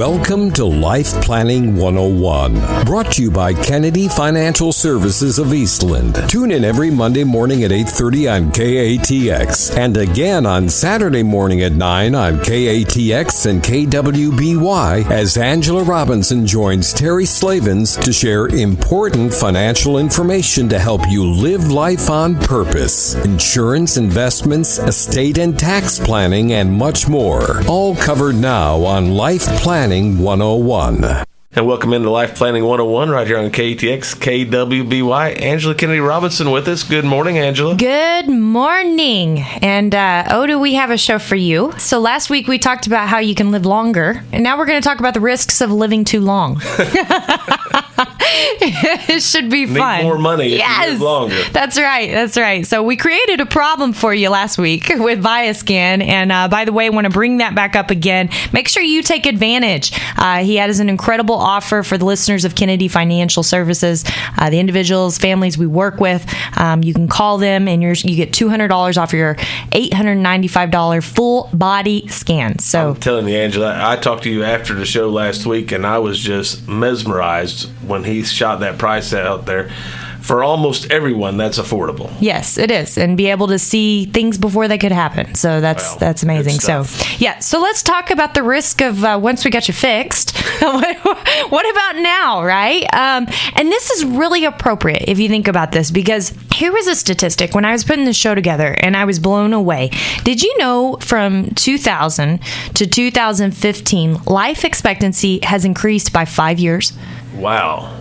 Welcome to Life Planning 101, brought to you by Kennedy Financial Services of Eastland. Tune in every Monday morning at 8:30 on KATX, and again on Saturday morning at 9 on KATX and KWBY as Angela Robinson joins Terry Slavens to share important financial information to help you live life on purpose. Insurance, investments, estate and tax planning, and much more. All covered now on Life Planning 101. And welcome into Life Planning 101 right here on KTX, KWBY. Angela Kennedy Robinson with us. Good morning, Angela. Good morning. And, do we have a show for you. So last week we talked about how you can live longer. And now we're going to talk about the risks of living too long. It should be fun. Need more money if you live longer. That's right. So we created a problem for you last week with Viascan. And by the way, I want to bring that back up again. Make sure you take advantage. He has an incredible offer for the listeners of Kennedy Financial Services, the individuals, families we work with. You can call them and you get $200 off your $895 full body scan. So I'm telling you, Angela, I talked to you after the show last week, and I was just mesmerized when he shot that price out there. For almost everyone, that's affordable. Yes, it is, and be able to see things before they could happen. So that's amazing. So let's talk about the risk of once we got you fixed. What about now, right? And this is really appropriate if you think about this, because here was a statistic when I was putting this show together, and I was blown away. Did you know from 2000 to 2015, life expectancy has increased by 5 years? Wow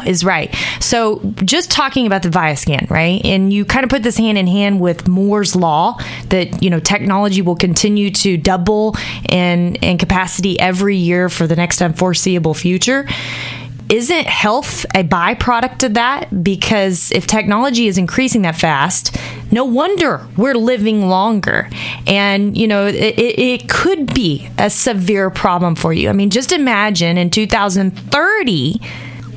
is right. So just talking about the Viascan, right? And you kind of put this hand in hand with Moore's Law that, technology will continue to double in capacity every year for the next unforeseeable future. Isn't health a byproduct of that? Because if technology is increasing that fast, no wonder we're living longer. And, it could be a severe problem for you. I mean, just imagine in 2030,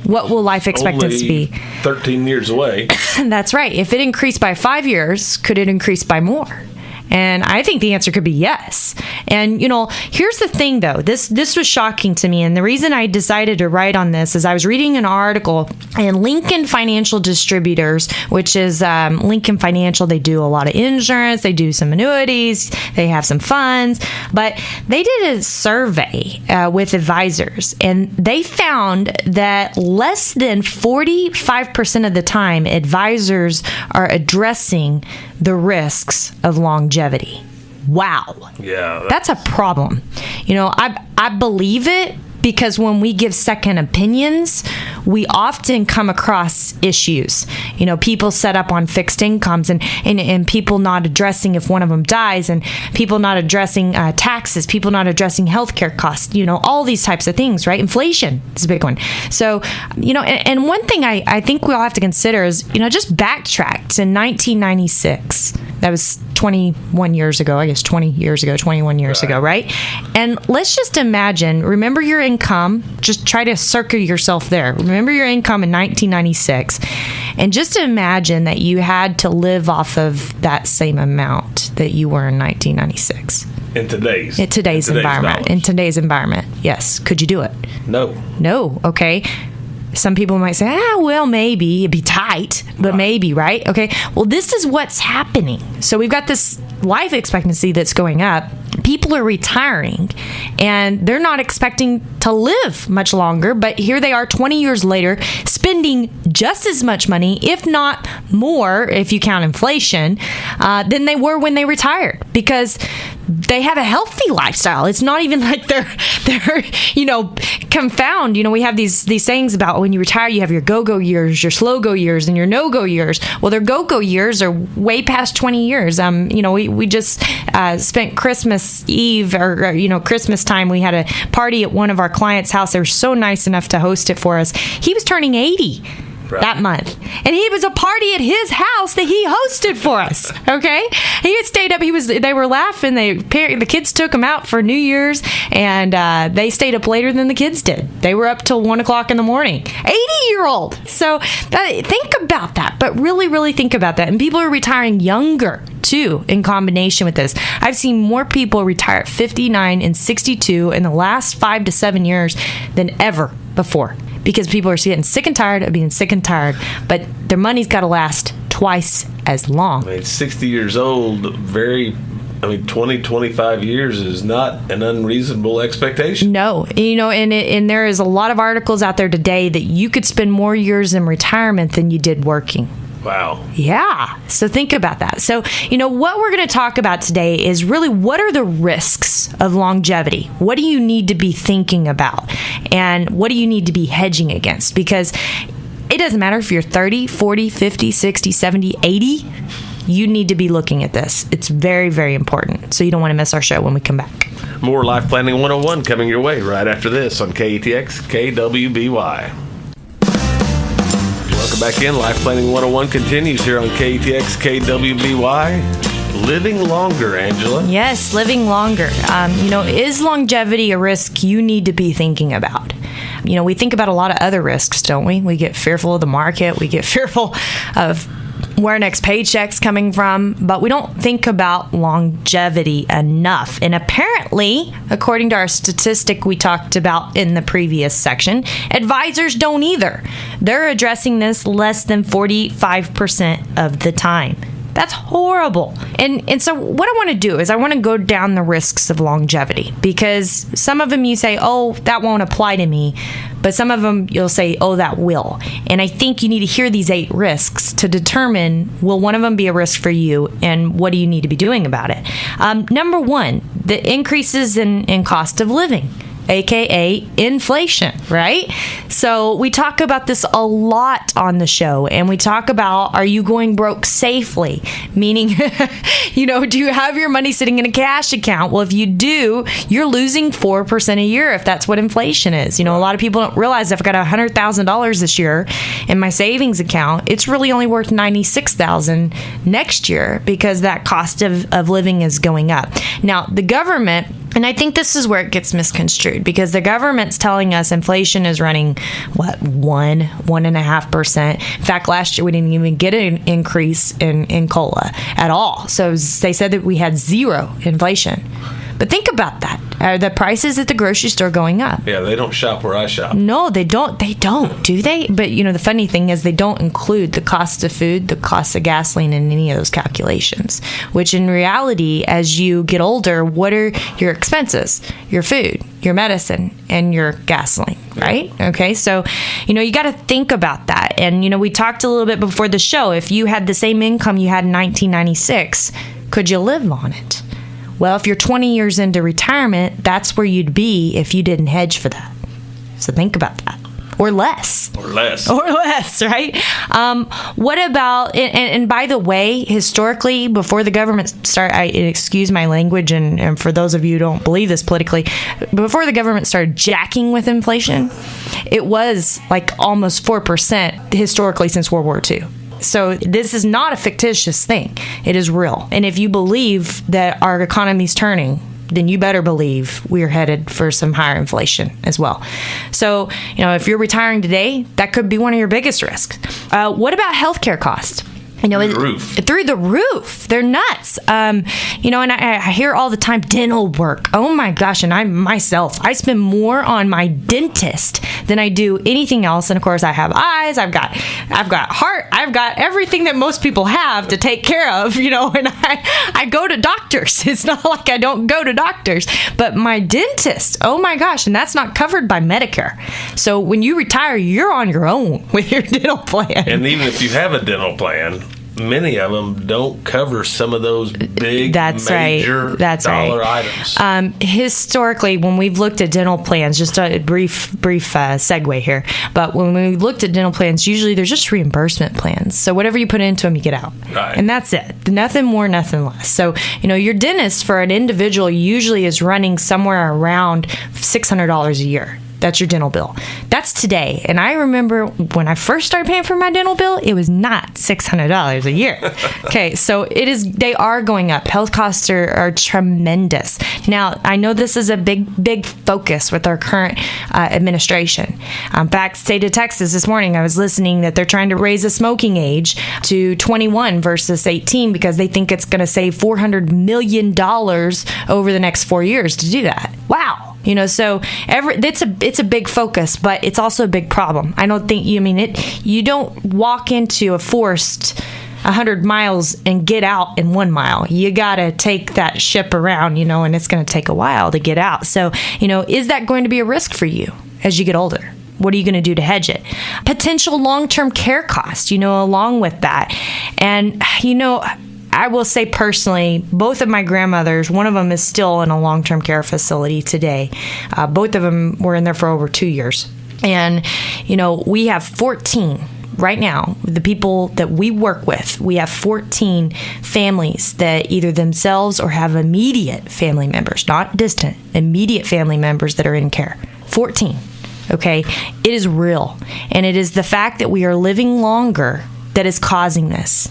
what will life expectancy be? 13 years away. That's right. If it increased by 5 years, could it increase by more? And I think the answer could be yes. And, here's the thing, though. This was shocking to me. And the reason I decided to write on this is I was reading an article in Lincoln Financial Distributors, which is Lincoln Financial. They do a lot of insurance. They do some annuities. They have some funds. But they did a survey with advisors, and they found that less than 45% of the time, advisors are addressing the risks of longevity. Wow. Yeah. That's a problem. I believe it because when we give second opinions, we often come across issues. People set up on fixed incomes and people not addressing if one of them dies, and people not addressing taxes, people not addressing healthcare costs, all these types of things, right? Inflation is a big one. So, and one thing I think we all have to consider is, just backtrack to 1996. That was 21 years ago, 21 years ago, right? And let's just imagine, remember your income, just try to circle yourself there. Remember your income in 1996, and just imagine that you had to live off of that same amount that you were in 1996. In today's environment, yes. Could you do it? No. Okay. Some people might say, well, maybe. It'd be tight, but maybe, right? Okay. Well, this is what's happening. So we've got this life expectancy that's going up. People are retiring, and they're not expecting to live much longer, but here they are 20 years later spending just as much money, if not more, if you count inflation, than they were when they retired, because they have a healthy lifestyle. It's not even like they're confound. We have these sayings about when you retire, you have your go-go years, your slow-go years, and your no-go years. Well, their go-go years are way past 20 years. We just spent Christmas Eve or Christmas time. We had a party at one of our clients' house. They were so nice enough to host it for us. He was turning 80. that month. And he was a party at his house that he hosted for us. Okay? He had stayed up. They were laughing. The kids took him out for New Year's, and they stayed up later than the kids did. They were up till 1 o'clock in the morning. 80-year-old. So think about that. But really, really think about that. And people are retiring younger, too, in combination with this. I've seen more people retire at 59 and 62 in the last 5 to 7 years than ever before, because people are getting sick and tired of being sick and tired, but their money's got to last twice as long. I mean, 60 years old, 20, 25 years is not an unreasonable expectation. No, and there is a lot of articles out there today that you could spend more years in retirement than you did working. Wow. Yeah. So think about that. So, what we're going to talk about today is really what are the risks of longevity? What do you need to be thinking about? And what do you need to be hedging against? Because it doesn't matter if you're 30, 40, 50, 60, 70, 80. You need to be looking at this. It's very, very important. So you don't want to miss our show when we come back. More Life Planning 101 coming your way right after this on KATX KWBY. Welcome back in. Life Planning 101 continues here on KATX KWBY. Living longer, Angela. Yes, living longer. Is longevity a risk you need to be thinking about? We think about a lot of other risks, don't we? We get fearful of the market. We get fearful of where our next paycheck's coming from, but we don't think about longevity enough. And apparently, according to our statistic we talked about in the previous section, advisors don't either. They're addressing this less than 45% of the time. That's horrible. And so what I want to do is I want to go down the risks of longevity, because some of them you say, oh, that won't apply to me. But some of them you'll say, oh, that will. And I think you need to hear these 8 risks to determine, will one of them be a risk for you, and what do you need to be doing about it? Number 1, the increases in cost of living, aka inflation, right? So we talk about this a lot on the show, and we talk about, are you going broke safely? Meaning, do you have your money sitting in a cash account? Well, if you do, you're losing 4% a year if that's what inflation is. A lot of people don't realize if I've got $100,000 this year in my savings account, it's really only worth $96,000 next year because that cost of living is going up. Now, the government, and I think this is where it gets misconstrued, because the government's telling us inflation is running, 1.5%. In fact, last year we didn't even get an increase in COLA at all. So they said that we had 0 inflation. But think about that. Are the prices at the grocery store going up? Yeah, they don't shop where I shop. No, they don't. They don't, do they? But, the funny thing is they don't include the cost of food, the cost of gasoline in any of those calculations, which in reality, as you get older, what are your expenses? Your food, your medicine, and your gasoline, right? Okay, so, you got to think about that. And, we talked a little bit before the show. If you had the same income you had in 1996, could you live on it? Well, if you're 20 years into retirement, that's where you'd be if you didn't hedge for that. So think about that. Or less. Or less, right? What about, and by the way, historically, before the government started, excuse my language, and for those of you who don't believe this politically, before the government started jacking with inflation, it was like almost 4% historically since World War II. So this is not a fictitious thing. It is real. And if you believe that our economy's turning, then you better believe we're headed for some higher inflation as well. So, if you're retiring today, that could be one of your biggest risks. What about healthcare costs? Through the roof. Through the roof. They're nuts. And I hear all the time, dental work. Oh my gosh. And I spend more on my dentist than I do anything else. And of course I have eyes, I've got heart, I've got everything that most people have to take care of, and I go to doctors. It's not like I don't go to doctors, but my dentist, oh my gosh. And that's not covered by Medicare. So when you retire, you're on your own with your dental plan. And even if you have a dental plan, many of them don't cover some of those big major dollar items. Historically, when we've looked at dental plans, just a brief segue here, but when we looked at dental plans, usually there's just reimbursement plans. So whatever you put into them, you get out. Right. And that's it. Nothing more, nothing less. So, your dentist for an individual usually is running somewhere around $600 a year. That's your dental bill. That's today. And I remember when I first started paying for my dental bill, it was not $600 a year. Okay, so they are going up. Health costs are tremendous. Now, I know this is a big focus with our current administration. In fact, state of Texas this morning, I was listening that they're trying to raise the smoking age to 21 versus 18 because they think it's going to save $400 million over the next 4 years to do that. Wow. So it's a big focus, but it's also a big problem. I don't think you don't walk into a forest 100 miles and get out in 1 mile. You got to take that ship around, and it's going to take a while to get out. So, is that going to be a risk for you as you get older? What are you going to do to hedge it? Potential long-term care costs, along with that. And, I will say personally, both of my grandmothers, one of them is still in a long-term care facility today. Both of them were in there for over 2 years. And, we have 14 right now, the people that we work with, we have 14 families that either themselves or have immediate family members, not distant, immediate family members that are in care. 14. Okay? It is real. And it is the fact that we are living longer that is causing this.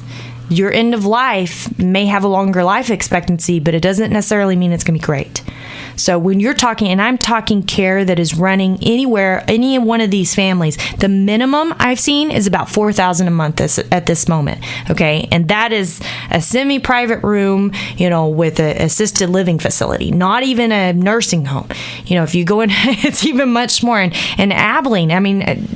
Your end of life may have a longer life expectancy, but it doesn't necessarily mean it's going to be great. So when you're talking, and I'm talking care that is running anywhere, any one of these families, the minimum I've seen is about $4,000 a month at this moment. Okay. And that is a semi-private room, with an assisted living facility, not even a nursing home. If you go in, it's even much more. And Abilene,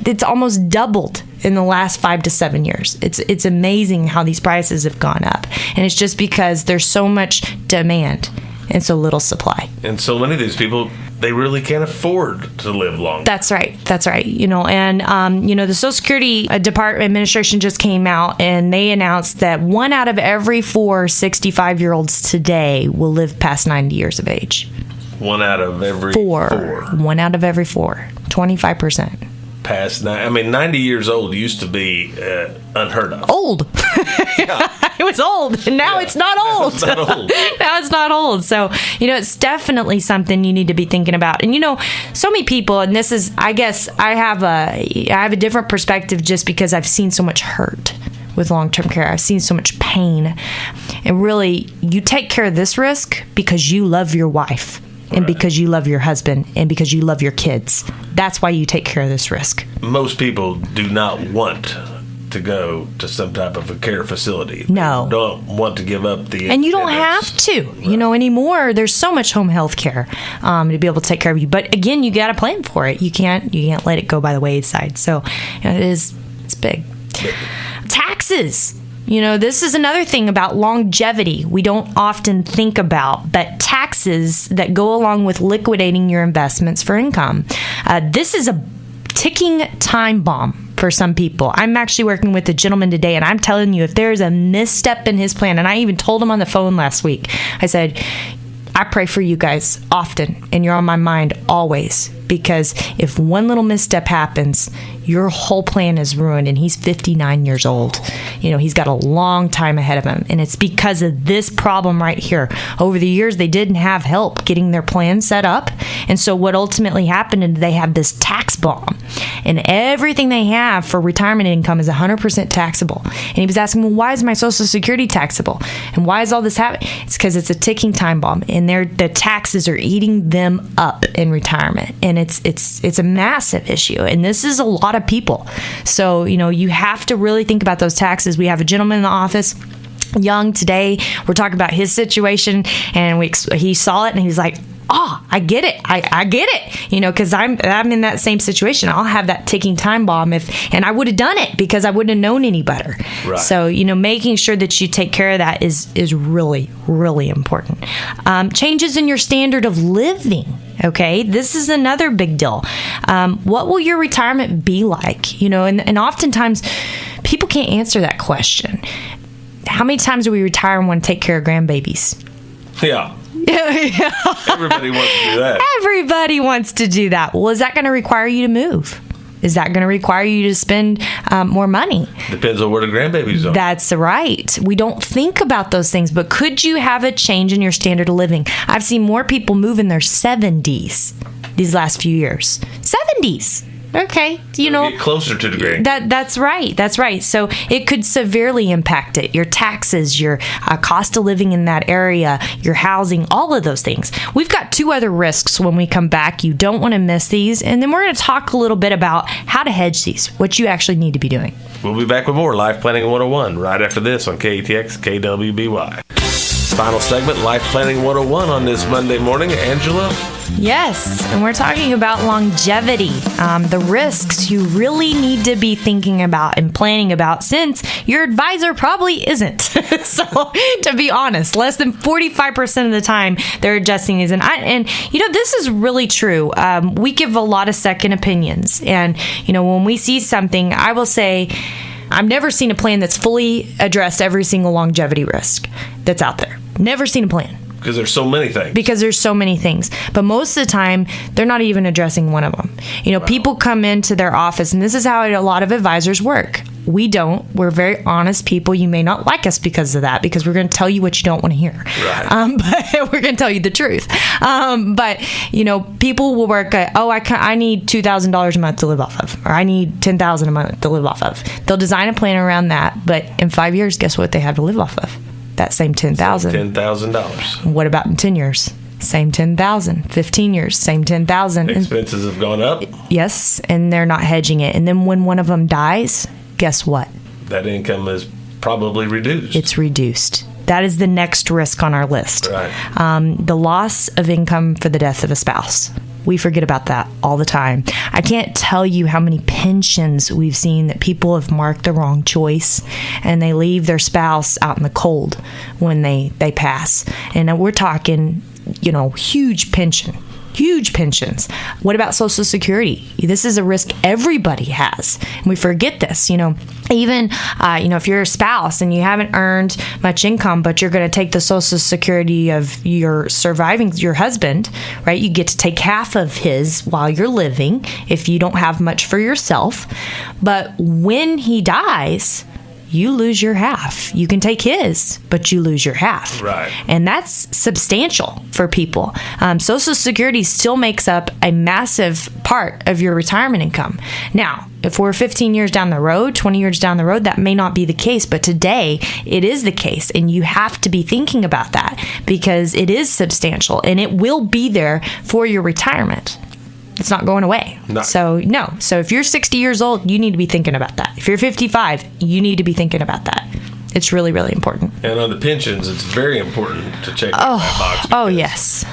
it's almost doubled in the last 5 to 7 years. It's amazing how these prices have gone up. And it's just because there's so much demand and so little supply. And so many of these people, they really can't afford to live long. That's right. And, the Social Security Department administration just came out and they announced that 1 out of every 4 65-year-olds today will live past 90 years of age. 1 out of every 4. 1 out of every 4. 25%. Past 90 years old used to be unheard of. Old. Yeah. It was old, and now it's not old. It's not old. Now it's not old. So, it's definitely something you need to be thinking about. And, so many people, and this is, I guess, I have a different perspective just because I've seen so much hurt with long-term care. I've seen so much pain. And really, you take care of this risk because you love your wife. And because you love your husband and because you love your kids. That's why you take care of this risk. Most people do not want to go to some type of a care facility. No. They don't want to give up the... And you don't have to, anymore. There's so much home health care to be able to take care of you. But again, you got to plan for it. You can't let it go by the wayside. So it's big. Taxes. This is another thing about longevity we don't often think about, but taxes that go along with liquidating your investments for income. This is a ticking time bomb for some people. I'm actually working with a gentleman today, and I'm telling you, if there's a misstep in his plan, and I even told him on the phone last week, I said, I pray for you guys often, and you're on my mind always, because if one little misstep happens, your whole plan is ruined. And he's 59 years old. He's got a long time ahead of him. And it's because of this problem right here. Over the years, they didn't have help getting their plan set up. And so what ultimately happened is they have this tax bomb. And everything they have for retirement income is 100% taxable. And he was asking, well, why is my Social Security taxable? And why is all this happening? It's because it's a ticking time bomb. And the taxes are eating them up in retirement. And it's a massive issue. And this is a lot of people. So, you have to really think about those taxes. We have a gentleman in the office, young today. We're talking about his situation, and he saw it and he's like, oh, I get it. I get it. Because I'm in that same situation. I'll have that ticking time bomb and I would have done it because I wouldn't have known any better. Right. So, making sure that you take care of that is really, really important. Changes in your standard of living. Okay, this is another big deal. What will your retirement be like? And oftentimes people can't answer that question. How many times do we retire and want to take care of grandbabies? Yeah. Everybody wants to do that. Everybody wants to do that. Well, is that going to require you to move? Is that going to require you to spend more money? Depends on where the grandbabies are. That's right. We don't think about those things, but could you have a change in your standard of living? I've seen more people move in their 70s these last few years. 70s. Okay, get closer to the grade. That's right. So it could severely impact it. Your taxes, your cost of living in that area, your housing, all of those things. We've got 2 other risks when we come back. You don't want to miss these. And then we're going to talk a little bit about how to hedge these, what you actually need to be doing. We'll be back with more Life Planning 101 right after this on KATX KWBY. Final segment, Life Planning 101 on this Monday morning. Angela? Yes, and we're talking about longevity, the risks you really need to be thinking about and planning about, since your advisor probably isn't. So, to be honest, less than 45% of the time they're adjusting these. And this is really true. We give a lot of second opinions. And, when we see something, I will say, I've never seen a plan that's fully addressed every single longevity risk that's out there. Never seen a plan. Because there's so many things. But most of the time, they're not even addressing one of them. People come into their office, and this is how a lot of advisors work. We don't. We're very honest people. You may not like us because of that, because we're going to tell you what you don't want to hear. Right. But we're going to tell you the truth. But people will work at, I need $2,000 a month to live off of, or I need $10,000 a month to live off of. They'll design a plan around that, but in 5 years, guess what they have to live off of? That same $10,000. $10,000. What about in 10 years? Same $10,000. 15 years, same $10,000. Expenses have gone up. Yes, and they're not hedging it. And then when one of them dies, guess what? That income is probably reduced. It's reduced. That is the next risk on our list. Right. The loss of income for the death of a spouse. We forget about that all the time. I can't tell you how many pensions we've seen that people have marked the wrong choice, and they leave their spouse out in the cold when they pass. And we're talking, huge pensions. What about Social Security? This is a risk everybody has. And we forget this. Even if you're a spouse and you haven't earned much income, but you're going to take the Social Security of your husband, right? You get to take half of his while you're living if you don't have much for yourself. But when he dies, you lose your half. You can take his, but you lose your half. Right. And that's substantial for people. Social Security still makes up a massive part of your retirement income. Now, if we're 15 years down the road, 20 years down the road, that may not be the case. But today, it is the case. And you have to be thinking about that, because it is substantial and it will be there for your retirement. It's not going away. No. So if you're 60 years old, you need to be thinking about that. If you're 55, you need to be thinking about that. It's really, really important. And on the pensions, it's very important to check that box. Oh, yes.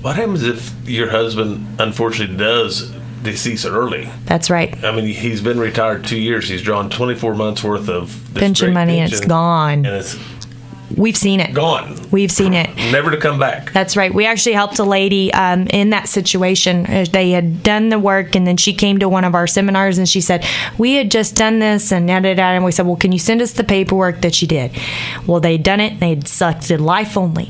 What happens if your husband, unfortunately, does decease early? That's right. I mean, he's been retired 2 years. He's drawn 24 months worth of this pension money, and it's gone. And it's We've seen it. Gone. We've seen it. Never to come back. That's right. We actually helped a lady in that situation. They had done the work, and then she came to one of our seminars, and she said, we had just done this, and and we said, well, can you send us the paperwork that you did? Well, they'd done it, and they'd selected life only.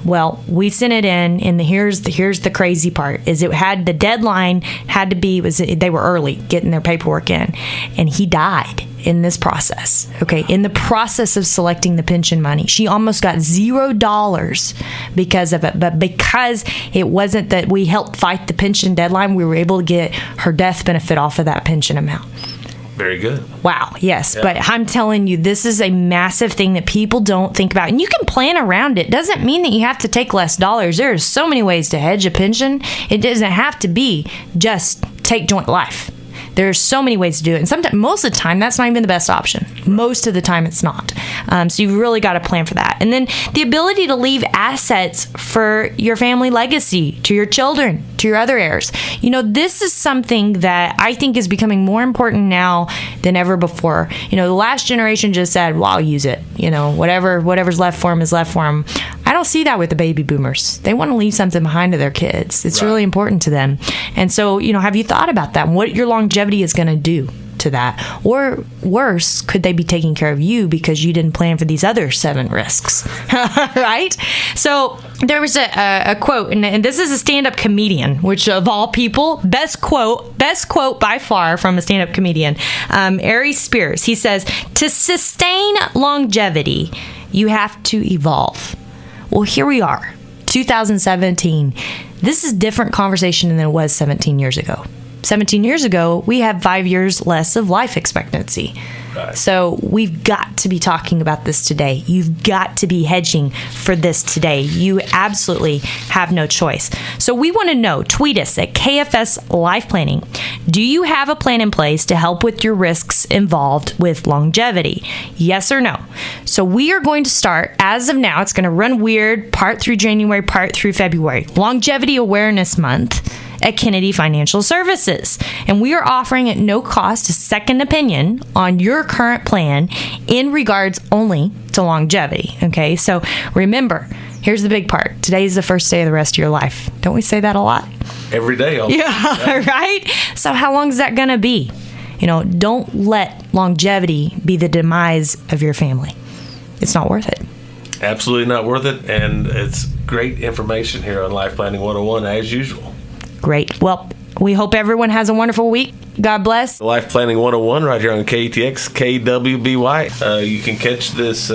Well, we sent it in, and here's the crazy part, is it had the deadline had to be, they were early getting their paperwork in, and he died in this process. Okay, in the process of selecting the pension money. She almost got $0 because of it, but because it wasn't that we helped fight the pension deadline, we were able to get her death benefit off of that pension amount. Very good. Wow, yes. Yeah. But I'm telling you, this is a massive thing that people don't think about. And you can plan around it. Doesn't mean that you have to take less dollars. There are so many ways to hedge a pension. It doesn't have to be just take joint life. There's so many ways to do it. And sometimes, most of the time, that's not even the best option. Most of the time, it's not. So you've really got to plan for that. And then the ability to leave assets for your family legacy, to your children, to your other heirs. This is something that I think is becoming more important now than ever before. The last generation just said, well, I'll use it. Whatever's left for them is left for them. I don't see that with the baby boomers. They want to leave something behind to their kids. It's really important to them. And so, have you thought about that and what your longevity is going to do to that? Or worse, could they be taking care of you because you didn't plan for these other 7 risks? Right? So there was a quote, and this is a stand-up comedian, which of all people, best quote by far from a stand-up comedian, Ari Spears. He says, to sustain longevity, you have to evolve. Well, here we are, 2017. This is a different conversation than it was 17 years ago. 17 years ago, we had 5 years less of life expectancy. Right. So we've got to be talking about this today. You've got to be hedging for this today. You absolutely have no choice. So we want to know, tweet us at KFS Life Planning. Do you have a plan in place to help with your risks involved with longevity? Yes or no? So we are going to start, as of now, it's going to run weird, part through January, part through February. Longevity Awareness Month at Kennedy Financial Services. And we are offering at no cost a second opinion on your current plan in regards only to longevity. Okay, so remember, here's the big part. Today is the first day of the rest of your life. Don't we say that a lot? Every day. Yeah, right? So how long is that going to be? Don't let longevity be the demise of your family. It's not worth it. Absolutely not worth it. And it's great information here on Life Planning 101 as usual. Great. Well, we hope everyone has a wonderful week. God bless. Life Planning 101 right here on KTX, KWBY. You can catch this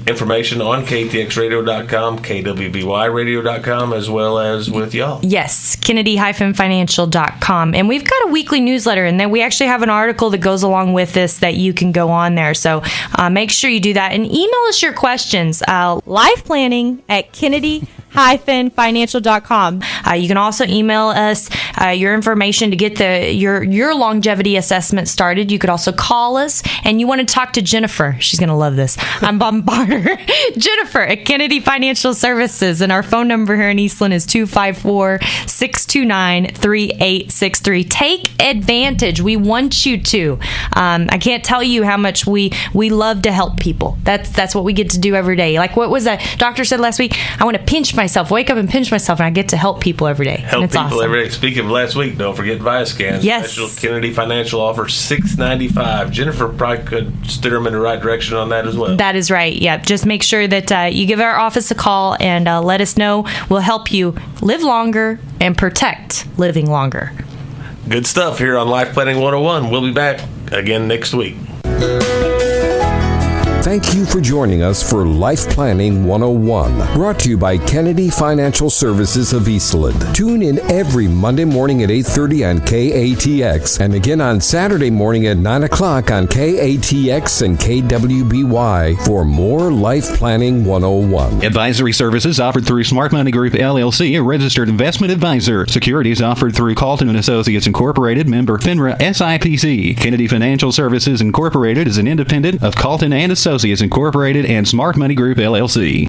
information on KTXradio.com, KWBYradio.com, as well as with y'all. Yes, Kennedy-financial.com. And we've got a weekly newsletter, and then we actually have an article that goes along with this that you can go on there. So make sure you do that. And email us your questions. Life planning at Kennedy-financial.com. You can also email us your information to get your longevity assessment started. You could also call us, and you want to talk to Jennifer. She's going to love this. I'm Bombarder. Jennifer at Kennedy Financial Services, and our phone number here in Eastland is 254-629-3863. Take advantage. We want you to. I can't tell you how much we love to help people. That's what we get to do every day. Like, what was that doctor said last week? I want to pinch myself, wake up and pinch myself, and I get to help people every day. Help people awesome. Every day. Speaking of last week, don't forget Viascan. Yes. Special Kennedy Financial offer $695. Jennifer probably could steer them in the right direction on that as well. That is right. Yeah. Just make sure that you give our office a call and let us know. We'll help you live longer and protect living longer. Good stuff here on Life Planning 101. We'll be back again next week. Thank you for joining us for Life Planning 101, brought to you by Kennedy Financial Services of Eastland. Tune in every Monday morning at 8:30 on KATX and again on Saturday morning at 9 o'clock on KATX and KWBY for more Life Planning 101. Advisory services offered through Smart Money Group, LLC, a registered investment advisor. Securities offered through Calton & Associates Incorporated, member FINRA SIPC. Kennedy Financial Services Incorporated is an independent of Calton & Associates Incorporated and Smart Money Group, LLC.